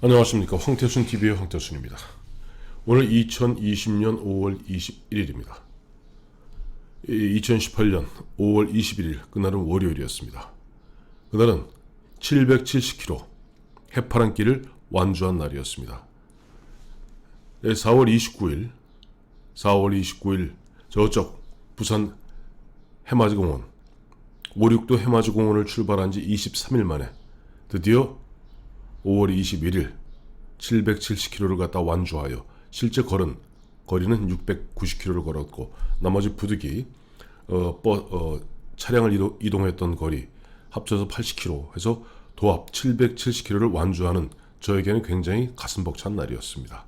안녕하십니까. 황태순TV의 황태순입니다. 오늘 2020년 5월 21일입니다. 2018년 5월 21일 그날은 월요일이었습니다. 그날은 770km 해파란 길을 완주한 날이었습니다. 4월 29일 저쪽 부산 해맞이공원 569 해맞이공원을 출발한 지 23일 만에 드디어 5월 21일 770km를 갖다 완주하여 실제 걸은 거리는 690km를 걸었고 나머지 부득이 차량을 이동했던 거리 합쳐서 80km 해서 도합 770km를 완주하는 저에게는 굉장히 가슴 벅찬 날이었습니다.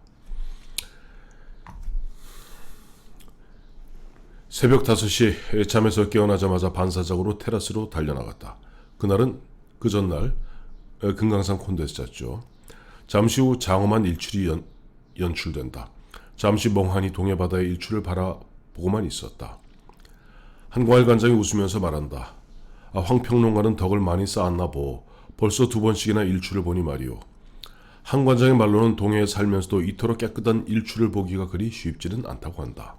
새벽 5시 잠에서 깨어나자마자 반사적으로 테라스로 달려나갔다. 그날은 그 전날 금강산 콘도에서 잤죠. 잠시 후 장엄한 일출이 연출된다. 잠시 멍하니 동해바다의 일출을 바라보고만 있었다. 한광일 관장이 웃으면서 말한다. 황평론가는 덕을 많이 쌓았나 보. 벌써 2번씩이나 일출을 보니 말이오. 한 관장의 말로는 동해에 살면서도 이토록 깨끗한 일출을 보기가 그리 쉽지는 않다고 한다.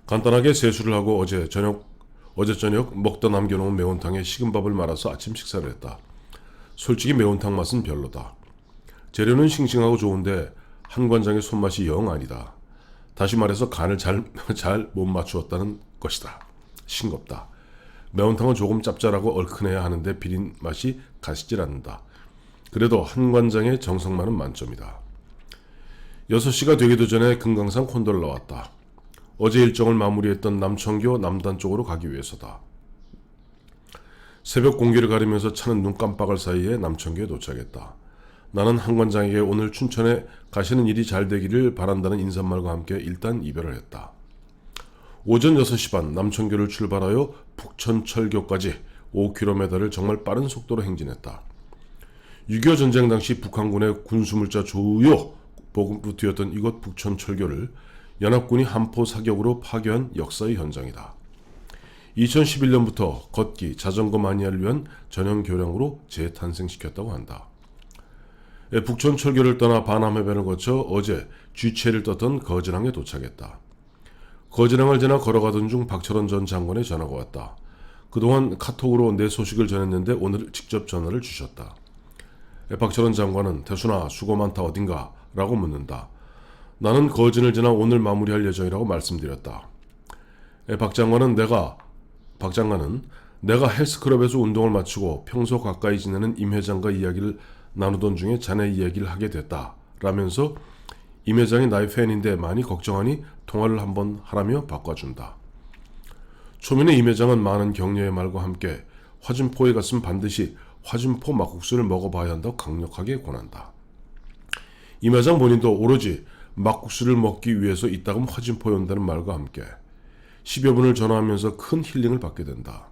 간단하게 세수를 하고 어제 저녁 먹다 남겨놓은 매운탕에 식은 밥을 말아서 아침 식사를 했다. 솔직히 매운탕 맛은 별로다. 재료는 싱싱하고 좋은데 한 관장의 손맛이 영 아니다. 다시 말해서 간을 잘 못 맞추었다는 것이다. 싱겁다. 매운탕은 조금 짭짤하고 얼큰해야 하는데 비린 맛이 가시질 않는다. 그래도 한 관장의 정성만은 만점이다. 6시가 되기도 전에 금강산 콘도를 나왔다. 어제 일정을 마무리했던 남천교 남단 쪽으로 가기 위해서다. 새벽 공기를 가리면서 차는 눈 깜빡할 사이에 남천교에 도착했다. 나는 한 관장에게 오늘 춘천에 가시는 일이 잘 되기를 바란다는 인사말과 함께 일단 이별을 했다. 오전 6시 반 남천교를 출발하여 북천철교까지 5km를 정말 빠른 속도로 행진했다. 6.25 전쟁 당시 북한군의 군수물자 주요 보급루트였던 이곳 북천철교를 연합군이 한포 사격으로 파괴한 역사의 현장이다. 2011년부터 걷기, 자전거 마니아를 위한 전용 교량으로 재탄생시켰다고 한다. 북천철교를 떠나 반함해변을 거쳐 어제 쥐체를 떴던 거진항에 도착했다. 거진항을 지나 걸어가던 중 박철원 전 장관의 전화가 왔다. 그동안 카톡으로 내 소식을 전했는데 오늘 직접 전화를 주셨다. 박철원 장관은 태순아 수고 많다 어딘가? 라고 묻는다. 나는 거진을 지나 오늘 마무리할 예정이라고 말씀드렸다. 박 장관은 내가 헬스클럽에서 운동을 마치고 평소 가까이 지내는 임 회장과 이야기를 나누던 중에 자네 이야기를 하게 됐다 라면서 임 회장이 나의 팬인데 많이 걱정하니 통화를 한번 하라며 바꿔준다. 초면에 임 회장은 많은 격려의 말과 함께 화진포에 갔으면 반드시 화진포 막국수를 먹어봐야 한다고 강력하게 권한다. 임 회장 본인도 오로지 막국수를 먹기 위해서 이따금 화진포에 온다는 말과 함께 10여 분을 전화하면서 큰 힐링을 받게 된다.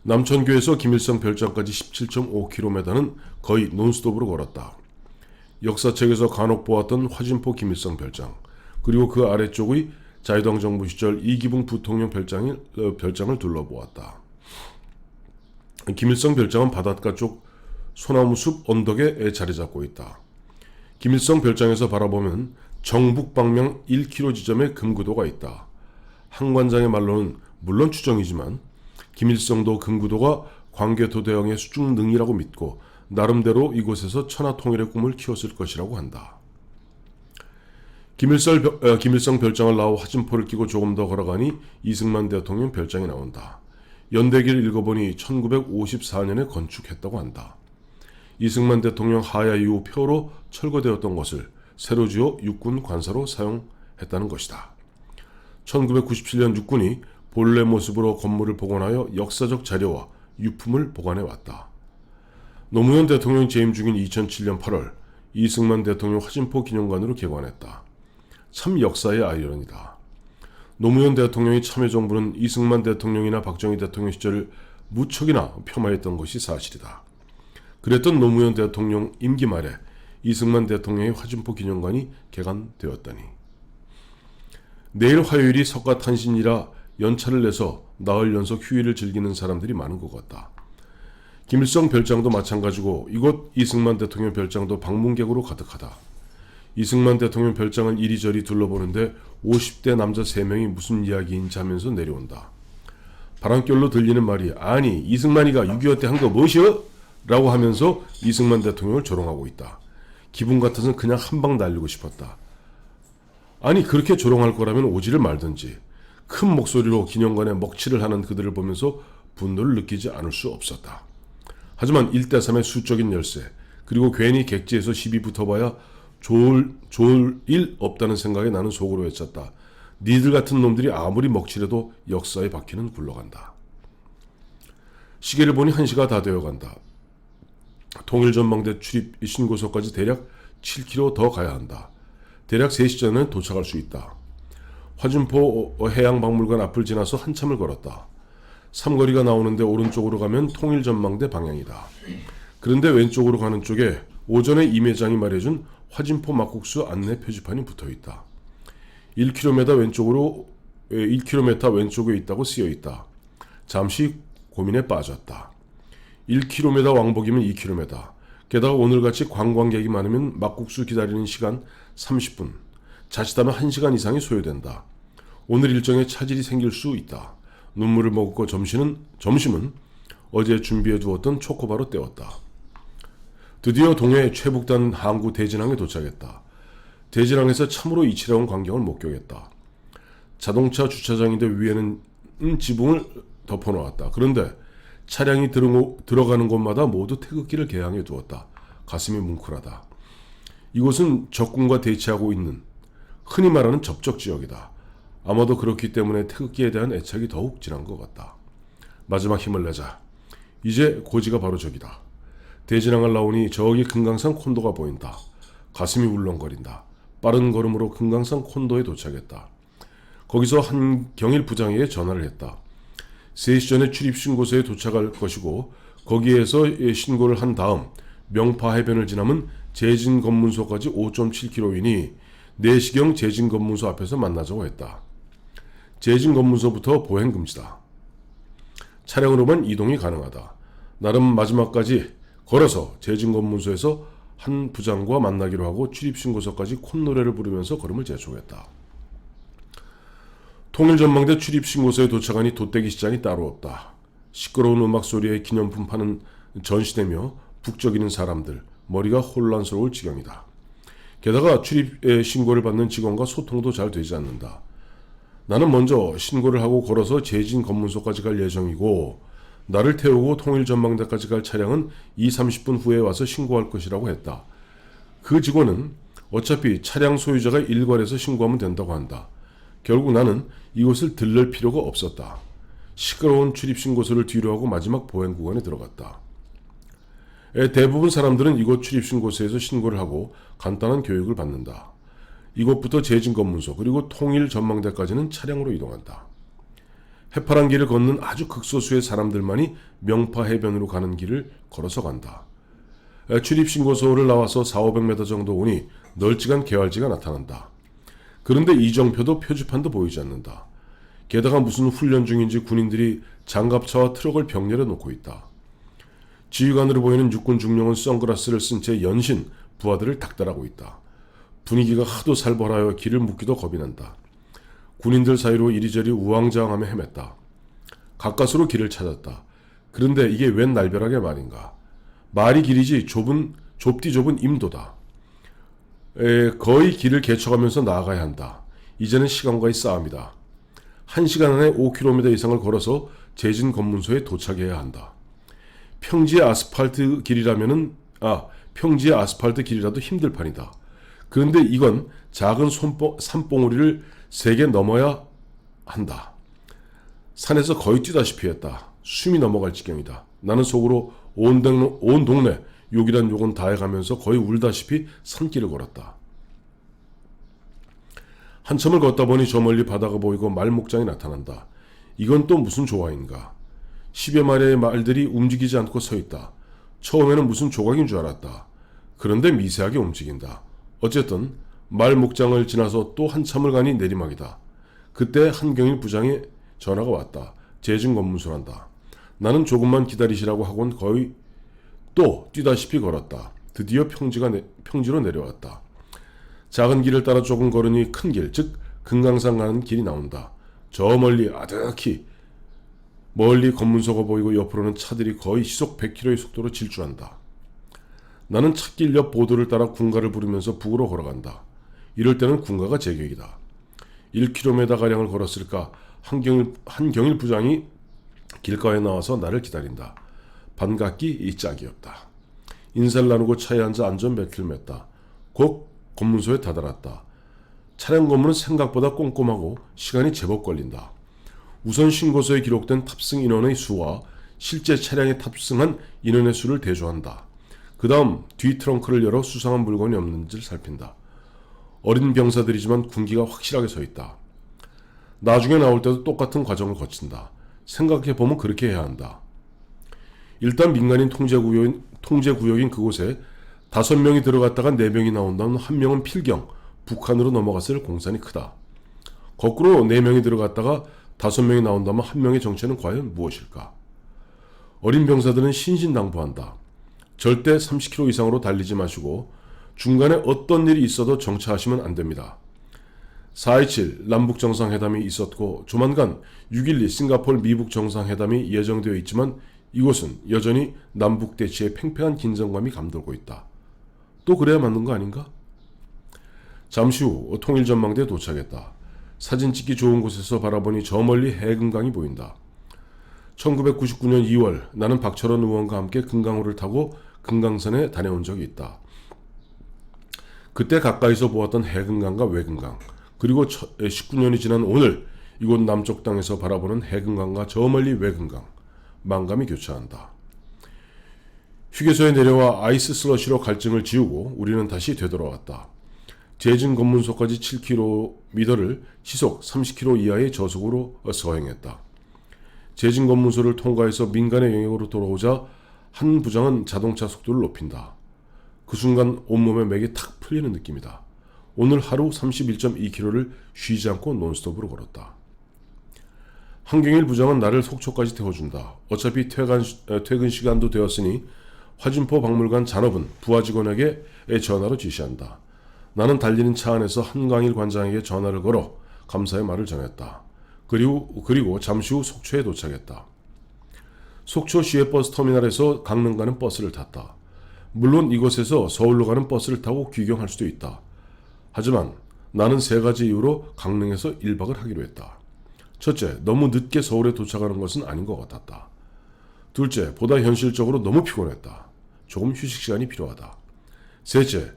남천교에서 김일성 별장까지 17.5km는 거의 논스톱으로 걸었다. 역사책에서 간혹 보았던 화진포 김일성 별장, 그리고 그 아래쪽의 자유당 정부 시절 이기붕 부통령 별장을 둘러보았다. 김일성 별장은 바닷가 쪽 소나무숲 언덕에 자리 잡고 있다. 김일성 별장에서 바라보면 정북 방면 1km 지점에 금구도가 있다. 한 관장의 말로는 물론 추정이지만 김일성도 금구도가 광개토 대왕의 수중능이라고 믿고 나름대로 이곳에서 천하통일의 꿈을 키웠을 것이라고 한다. 김일성 별장을 나와 화진포를 끼고 조금 더 걸어가니 이승만 대통령 별장이 나온다. 연대기를 읽어보니 1954년에 건축했다고 한다. 이승만 대통령 하야 이후 표로 철거되었던 것을 새로 지어 육군 관사로 사용했다는 것이다. 1997년 육군이 본래 모습으로 건물을 복원하여 역사적 자료와 유품을 보관해왔다. 노무현 대통령이 재임 중인 2007년 8월 이승만 대통령 화진포 기념관으로 개관했다. 참 역사의 아이러니다. 노무현 대통령이 참여정부는 이승만 대통령이나 박정희 대통령 시절을 무척이나 폄하했던 것이 사실이다. 그랬던 노무현 대통령 임기 말에 이승만 대통령의 화진포 기념관이 개관되었다니. 내일 화요일이 석가탄신이라 연차를 내서 나흘 연속 휴일을 즐기는 사람들이 많은 것 같다. 김일성 별장도 마찬가지고 이곳 이승만 대통령 별장도 방문객으로 가득하다. 이승만 대통령 별장을 이리저리 둘러보는데 50대 남자 3명이 무슨 이야기인지 하면서 내려온다. 바람결로 들리는 말이 아니 이승만이가 6.25 때 한 거 무엇이여? 라고 하면서 이승만 대통령을 조롱하고 있다. 기분 같아서는 그냥 한 방 날리고 싶었다. 아니 그렇게 조롱할 거라면 오지를 말든지. 큰 목소리로 기념관에 먹칠을 하는 그들을 보면서 분노를 느끼지 않을 수 없었다. 하지만 1대3의 수적인 열세 그리고 괜히 객지에서 시비 붙어봐야 좋을 일 없다는 생각에 나는 속으로 외쳤다. 니들 같은 놈들이 아무리 먹칠해도 역사의 바퀴는 굴러간다. 시계를 보니 1시가 다 되어간다. 통일전망대 출입 신고소까지 대략 7km 더 가야 한다. 대략 3시 전에 도착할 수 있다. 화준포 해양박물관 앞을 지나서 한참을 걸었다. 삼거리가 나오는데 오른쪽으로 가면 통일전망대 방향이다. 그런데 왼쪽으로 가는 쪽에 오전에 임 회장이 말해준 화진포 막국수 안내 표지판이 붙어있다. 1km 왼쪽에 있다고 쓰여있다. 잠시 고민에 빠졌다. 1km 왕복이면 2km. 게다가 오늘같이 관광객이 많으면 막국수 기다리는 시간 30분. 자칫하면 1시간 이상이 소요된다. 오늘 일정에 차질이 생길 수 있다. 눈물을 머금고 점심은 어제 준비해 두었던 초코바로 때웠다. 드디어 동해 최북단 항구 대진항에 도착했다. 대진항에서 참으로 이치로운 광경을 목격했다. 자동차 주차장인데 위에는 지붕을 덮어놓았다. 그런데 차량이 들어가는 곳마다 모두 태극기를 개항해 두었다. 가슴이 뭉클하다. 이곳은 적군과 대치하고 있는 흔히 말하는 접적지역이다. 아마도 그렇기 때문에 태극기에 대한 애착이 더욱 진한 것 같다. 마지막 힘을 내자. 이제 고지가 바로 저기다. 대진항을 나오니 저기 금강산 콘도가 보인다. 가슴이 울렁거린다. 빠른 걸음으로 금강산 콘도에 도착했다. 거기서 한경일 부장에게 전화를 했다. 3시 전에 출입신고소에 도착할 것이고 거기에서 신고를 한 다음 명파 해변을 지나면 제진검문소까지 5.7km이니 4시경 제진검문소 앞에서 만나자고 했다. 제진검문소부터 보행금지다. 차량으로만 이동이 가능하다. 나름 마지막까지 걸어서 제진검문소에서 한 부장과 만나기로 하고 출입신고소까지 콧노래를 부르면서 걸음을 재촉했다. 통일전망대 출입신고소에 도착하니 돗대기 시장이 따로 없다. 시끄러운 음악 소리에 기념품 파는 전시되며 북적이는 사람들, 머리가 혼란스러울 지경이다. 게다가 출입 신고를 받는 직원과 소통도 잘 되지 않는다. 나는 먼저 신고를 하고 걸어서 제진검문소까지 갈 예정이고 나를 태우고 통일전망대까지 갈 차량은 20-30분 후에 와서 신고할 것이라고 했다. 그 직원은 어차피 차량 소유자가 일괄해서 신고하면 된다고 한다. 결국 나는 이곳을 들를 필요가 없었다. 시끄러운 출입신고소를 뒤로하고 마지막 보행구간에 들어갔다. 대부분 사람들은 이곳 출입신고소에서 신고를 하고 간단한 교육을 받는다. 이곳부터 제진검문소 그리고 통일전망대까지는 차량으로 이동한다. 해파란 길을 걷는 아주 극소수의 사람들만이 명파 해변으로 가는 길을 걸어서 간다. 출입신고소를 나와서 400-500m 정도 오니 널찍한 개활지가 나타난다. 그런데 이정표도 표지판도 보이지 않는다. 게다가 무슨 훈련 중인지 군인들이 장갑차와 트럭을 병렬해 놓고 있다. 지휘관으로 보이는 육군 중령은 선글라스를 쓴 채 연신 부하들을 닥달하고 있다. 분위기가 하도 살벌하여 길을 묻기도 겁이 난다. 군인들 사이로 이리저리 우왕좌왕하며 헤맸다. 가까스로 길을 찾았다. 그런데 이게 웬 날벼락의 말인가. 말이 길이지 좁디 좁은 임도다. 거의 길을 개척하면서 나아가야 한다. 이제는 시간과의 싸움이다. 1시간 안에 5km 이상을 걸어서 제진검문소에 도착해야 한다. 평지의 아스팔트 길이라도 힘들 판이다. 그런데 이건 작은 산봉우리를 3개 넘어야 한다. 산에서 거의 뛰다시피 했다. 숨이 넘어갈 지경이다. 나는 속으로 온 동네 욕이란 욕은 다 해가면서 거의 울다시피 산길을 걸었다. 한참을 걷다 보니 저 멀리 바다가 보이고 말목장이 나타난다. 이건 또 무슨 조화인가. 10여 마리의 말들이 움직이지 않고 서 있다. 처음에는 무슨 조각인 줄 알았다. 그런데 미세하게 움직인다. 어쨌든 말목장을 지나서 또 한참을 가니 내리막이다. 그때 한경일 부장의 전화가 왔다. 제진검문소란다. 나는 조금만 기다리시라고 하곤 거의 또 뛰다시피 걸었다. 드디어 평지로 내려왔다. 작은 길을 따라 조금 걸으니 큰 길, 즉 금강산 가는 길이 나온다. 저 멀리 아득히 멀리 검문소가 보이고 옆으로는 차들이 거의 시속 100km의 속도로 질주한다. 나는 찻길 옆 보도를 따라 군가를 부르면서 북으로 걸어간다. 이럴 때는 군가가 제격이다. 1km가량을 걸었을까 한경일 부장이 길가에 나와서 나를 기다린다. 반갑기 이 짝이 없다. 인사를 나누고 차에 앉아 안전벨트를 맸다. 곧 검문소에 다다랐다. 차량 검문은 생각보다 꼼꼼하고 시간이 제법 걸린다. 우선 신고서에 기록된 탑승 인원의 수와 실제 차량에 탑승한 인원의 수를 대조한다. 그 다음 뒤 트렁크를 열어 수상한 물건이 없는지를 살핀다. 어린 병사들이지만 군기가 확실하게 서 있다. 나중에 나올 때도 똑같은 과정을 거친다. 생각해보면 그렇게 해야 한다. 일단 민간인 통제구역인 그곳에 5명이 들어갔다가 4명이 나온다면 1명은 필경, 북한으로 넘어갔을 공산이 크다. 거꾸로 4명이 들어갔다가 5명이 나온다면 1명의 정체는 과연 무엇일까? 어린 병사들은 신신당부한다. 절대 30km 이상으로 달리지 마시고 중간에 어떤 일이 있어도 정차하시면 안 됩니다. 4.27 남북정상회담이 있었고 조만간 6.12 싱가포르 미북 정상회담이 예정되어 있지만 이곳은 여전히 남북 대치의 팽팽한 긴장감이 감돌고 있다. 또 그래야 맞는 거 아닌가? 잠시 후 통일전망대에 도착했다. 사진 찍기 좋은 곳에서 바라보니 저 멀리 해금강이 보인다. 1999년 2월 나는 박철원 의원과 함께 금강호를 타고 금강산에 다녀온 적이 있다. 그때 가까이서 보았던 해금강과 외금강, 그리고 19년이 지난 오늘 이곳 남쪽 땅에서 바라보는 해금강과 저 멀리 외금강, 만감이 교차한다. 휴게소에 내려와 아이스 슬러시로 갈증을 지우고 우리는 다시 되돌아왔다. 제진 검문소까지 7km를 시속 30km 이하의 저속으로 서행했다. 제진 검문소를 통과해서 민간의 영역으로 돌아오자 한 부장은 자동차 속도를 높인다. 그 순간 온몸에 맥이 탁 풀리는 느낌이다. 오늘 하루 31.2km를 쉬지 않고 논스톱으로 걸었다. 한경일 부장은 나를 속초까지 태워준다. 어차피 퇴근 시간도 되었으니 화진포 박물관 잔업은 부하 직원에게 전화로 지시한다. 나는 달리는 차 안에서 한강일 관장에게 전화를 걸어 감사의 말을 전했다. 그리고 잠시 후 속초에 도착했다. 속초 시외버스 터미널에서 강릉 가는 버스를 탔다. 물론 이곳에서 서울로 가는 버스를 타고 귀경할 수도 있다. 하지만 나는 3가지 이유로 강릉에서 1박을 하기로 했다. 첫째, 너무 늦게 서울에 도착하는 것은 아닌 것 같았다. 둘째, 보다 현실적으로 너무 피곤했다. 조금 휴식 시간이 필요하다. 셋째,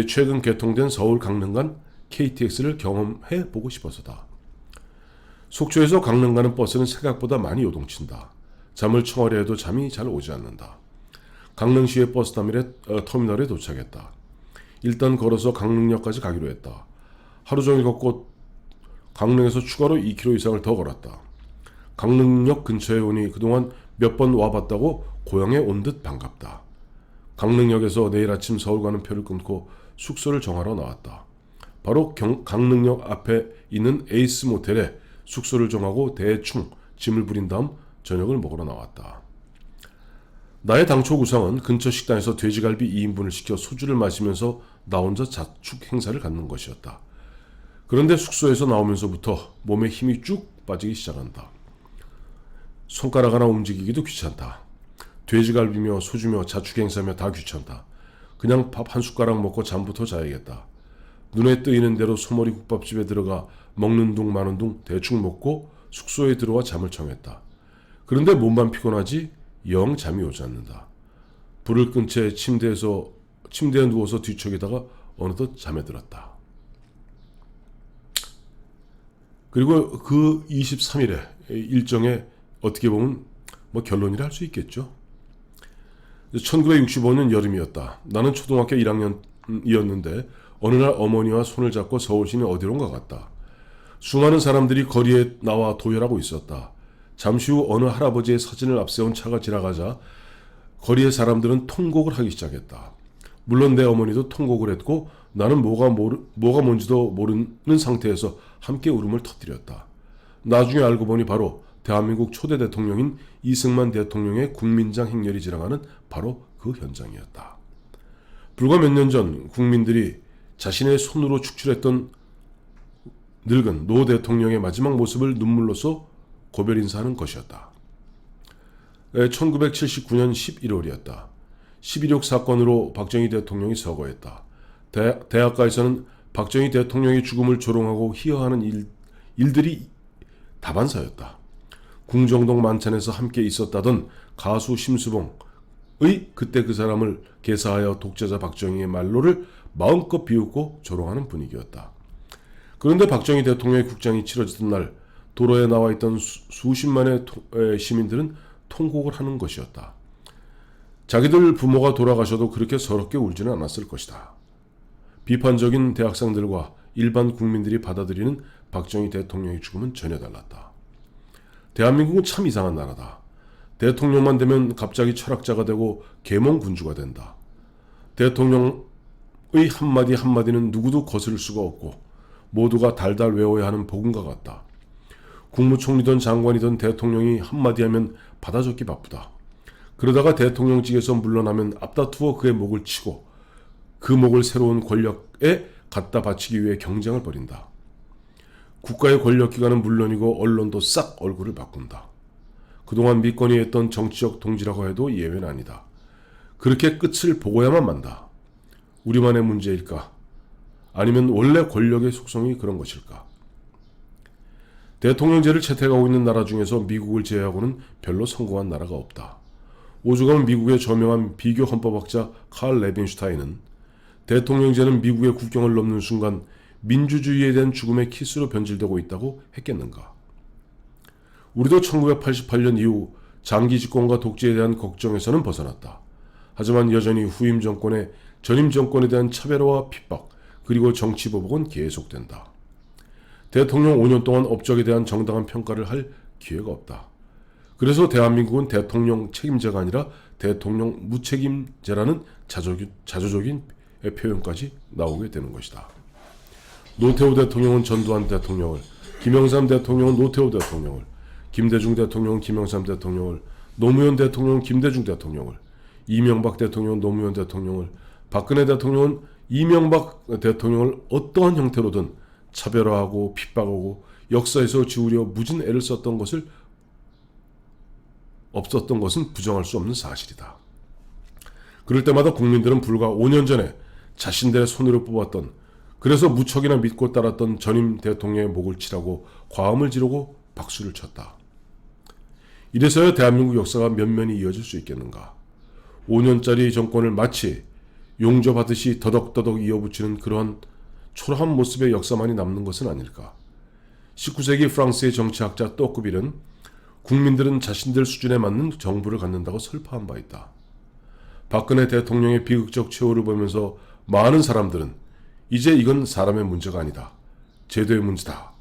최근 개통된 서울 강릉 간 KTX를 경험해 보고 싶어서다. 속초에서 강릉 가는 버스는 생각보다 많이 요동친다. 잠을 청하려 해도 잠이 잘 오지 않는다. 강릉시의 버스 터미널에 도착했다. 일단 걸어서 강릉역까지 가기로 했다. 하루 종일 걷고 강릉에서 추가로 2km 이상을 더 걸었다. 강릉역 근처에 오니 그동안 몇 번 와봤다고 고향에 온 듯 반갑다. 강릉역에서 내일 아침 서울 가는 표를 끊고 숙소를 정하러 나왔다. 바로 강릉역 앞에 있는 에이스 모텔에 숙소를 정하고 대충 짐을 부린 다음 저녁을 먹으러 나왔다. 나의 당초 구상은 근처 식당에서 돼지갈비 2인분을 시켜 소주를 마시면서 나 혼자 자축 행사를 갖는 것이었다. 그런데 숙소에서 나오면서부터 몸에 힘이 쭉 빠지기 시작한다. 손가락 하나 움직이기도 귀찮다. 돼지갈비며 소주며 자축 행사며 다 귀찮다. 그냥 밥 한 숟가락 먹고 잠부터 자야겠다. 눈에 뜨이는 대로 소머리 국밥집에 들어가 먹는 둥 마는 둥 대충 먹고 숙소에 들어와 잠을 청했다. 그런데 몸만 피곤하지 영 잠이 오지 않는다. 불을 끈 채 침대에 누워서 뒤척이다가 어느덧 잠에 들었다. 그리고 그 23일에 일정에 어떻게 보면 결론이라 할 수 있겠죠. 1965년 여름이었다. 나는 초등학교 1학년이었는데 어느 날 어머니와 손을 잡고 서울 시내 어디론가 갔다. 수많은 사람들이 거리에 나와 도열하고 있었다. 잠시 후 어느 할아버지의 사진을 앞세운 차가 지나가자 거리의 사람들은 통곡을 하기 시작했다. 물론 내 어머니도 통곡을 했고 나는 뭐가 뭔지도 모르는 상태에서 함께 울음을 터뜨렸다. 나중에 알고 보니 바로 대한민국 초대 대통령인 이승만 대통령의 국민장 행렬이 지나가는 바로 그 현장이었다. 불과 몇 년 전 국민들이 자신의 손으로 축출했던 늙은 노 대통령의 마지막 모습을 눈물로써 고별 인사하는 것이었다. 1979년 11월이었다. 11.6 사건으로 박정희 대통령이 서거했다. 대학가에서는 박정희 대통령의 죽음을 조롱하고 희화하는 일들이 다반사였다. 궁정동 만찬에서 함께 있었다던 가수 심수봉의 그때 그 사람을 개사하여 독재자 박정희의 말로를 마음껏 비웃고 조롱하는 분위기였다. 그런데 박정희 대통령의 국장이 치러지던 날 도로에 나와 있던 수십만의 시민들은 통곡을 하는 것이었다. 자기들 부모가 돌아가셔도 그렇게 서럽게 울지는 않았을 것이다. 비판적인 대학생들과 일반 국민들이 받아들이는 박정희 대통령의 죽음은 전혀 달랐다. 대한민국은 참 이상한 나라다. 대통령만 되면 갑자기 철학자가 되고 계몽군주가 된다. 대통령의 한마디 한마디는 누구도 거스를 수가 없고 모두가 달달 외워야 하는 복음과 같다. 국무총리든 장관이든 대통령이 한마디 하면 받아 적기 바쁘다. 그러다가 대통령직에서 물러나면 앞다투어 그의 목을 치고 그 목을 새로운 권력에 갖다 바치기 위해 경쟁을 벌인다. 국가의 권력기관은 물론이고 언론도 싹 얼굴을 바꾼다. 그동안 믿거니 했던 정치적 동지라고 해도 예외는 아니다. 그렇게 끝을 보고야만 만다. 우리만의 문제일까? 아니면 원래 권력의 속성이 그런 것일까? 대통령제를 채택하고 있는 나라 중에서 미국을 제외하고는 별로 성공한 나라가 없다. 오죽하면 미국의 저명한 비교 헌법학자 칼 레빈슈타인은 대통령제는 미국의 국경을 넘는 순간 민주주의에 대한 죽음의 키스로 변질되고 있다고 했겠는가. 우리도 1988년 이후 장기 집권과 독재에 대한 걱정에서는 벗어났다. 하지만 여전히 후임 정권의 전임 정권에 대한 차별화와 핍박 그리고 정치 보복은 계속된다. 대통령 5년 동안 업적에 대한 정당한 평가를 할 기회가 없다. 그래서 대한민국은 대통령 책임제가 아니라 대통령 무책임제라는 자조적인 표현까지 나오게 되는 것이다. 노태우 대통령은 전두환 대통령을, 김영삼 대통령은 노태우 대통령을, 김대중 대통령은 김영삼 대통령을, 노무현 대통령은 김대중 대통령을, 이명박 대통령은 노무현 대통령을, 박근혜 대통령은 이명박 대통령을 어떠한 형태로든 차별화하고 핍박하고 역사에서 지우려 무진 애를 썼던 것을 없었던 것은 부정할 수 없는 사실이다. 그럴 때마다 국민들은 불과 5년 전에 자신들의 손으로 뽑았던 그래서 무척이나 믿고 따랐던 전임 대통령의 목을 치라고 과음을 지르고 박수를 쳤다. 이래서야 대한민국 역사가 면면이 이어질 수 있겠는가. 5년짜리 정권을 마치 용접하듯이 더덕더덕 이어붙이는 그러한 초라한 모습의 역사만이 남는 것은 아닐까. 19세기 프랑스의 정치학자 또꾸빌은 국민들은 자신들 수준에 맞는 정부를 갖는다고 설파한 바 있다. 박근혜 대통령의 비극적 최후를 보면서 많은 사람들은 이제 이건 사람의 문제가 아니다. 제도의 문제다.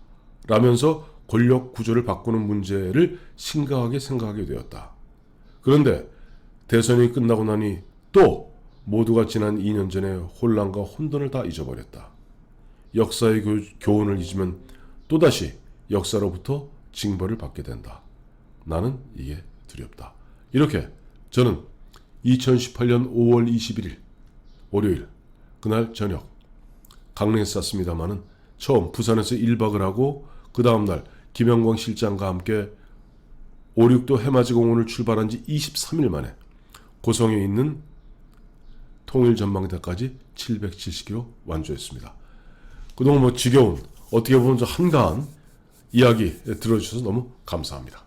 라면서 권력 구조를 바꾸는 문제를 심각하게 생각하게 되었다. 그런데 대선이 끝나고 나니 또 모두가 지난 2년 전의 혼란과 혼돈을 다 잊어버렸다. 역사의 교훈을 잊으면 또다시 역사로부터 징벌을 받게 된다. 나는 이게 두렵다. 이렇게 저는 2018년 5월 21일 월요일 그날 저녁 강릉에서 쐈습니다마는 처음 부산에서 1박을 하고 그 다음날 김영광 실장과 함께 5.6도 해맞이공원을 출발한 지 23일 만에 고성에 있는 통일전망대까지 770km 완주했습니다. 그동안 지겨운 어떻게 보면 좀 한가한 이야기 들어주셔서 너무 감사합니다.